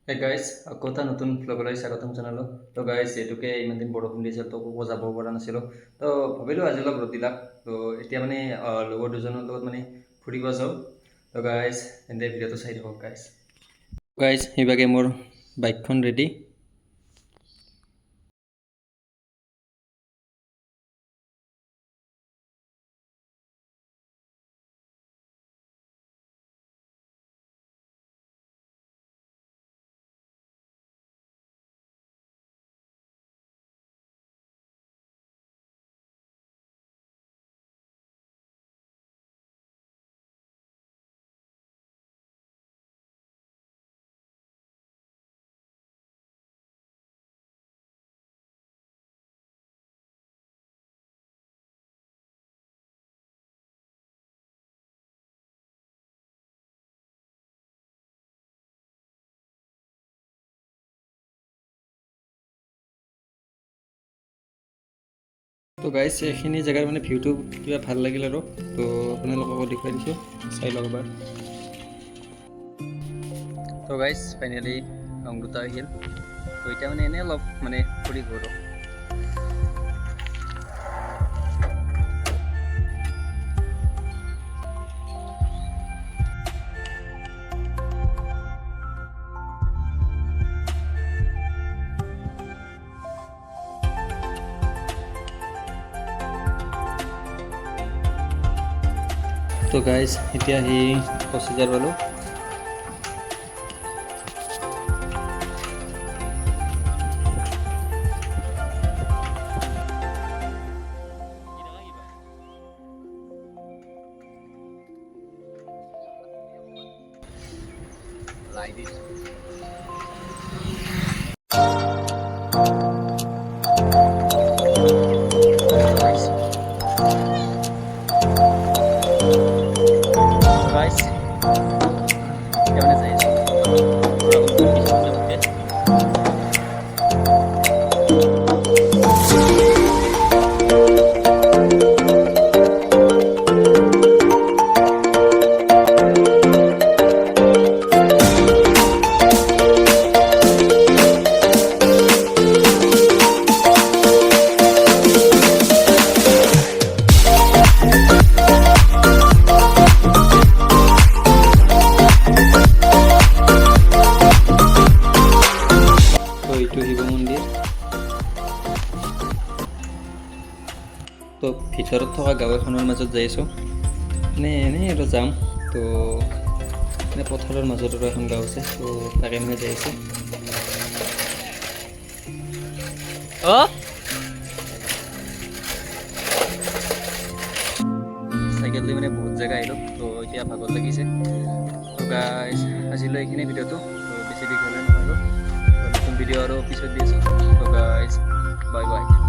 Hey guys, আকৌ এটা নতুন ভ্লগলৈ স্বাগতম জনালোঁ। তো গাইজ এইটোকে ইমান দিন বৰষুণ দিছিল তো ক'ব যাব পৰা নাছিলোঁ। তো ভাবিলোঁ আজি অলপ ৰ'দ দিলাক। তো এতিয়া মানে লগৰ দুজনৰ লগত মানে ফুৰিব যাওঁ। তো গাইজ তেন্তে ভিডিঅ'টো চাই থাকক গাইজ। গাইজ সেইভাগে মোৰ বাইকখন ৰেডি। তো গাইজ এইখিনি জেগাৰ মানে ভিউটো কিবা ভাল লাগিল আৰু তো আপোনালোককো দেখুৱাই দিছোঁ, চাই লওক এবাৰ। তো গাইজ ফাইনেলি ৰং দুটা আহিল। তো এতিয়া মানে এনেই অলপ মানে ফুৰি ঘূৰোঁ। তো গাইজ এতিয়া আহি 25,000 পালোঁ। Guys, gimana saya? এইটো শিৱ মন্দিৰ। তো ভিতৰত থকা গাঁও এখনৰ মাজত যাই আছোঁ, এনেই আৰু যাম। তো মানে পথাৰৰ মাজত আৰু এখন গাঁও আছে, তো তাকে মানে যাই আছোঁ। চাইকেল লৈ মানে বহুত জেগা আহিলোঁ, তো এতিয়া ভাগৰ লাগিছে। তো গাইজ আজিলৈ এইখিনি ভিডিঅ'টো, তো বেছি দীঘলে নহয় আৰু নতুন ভিডিঅ' আৰু পিছত দি আছোঁ। তো গাইজ বাই বাই।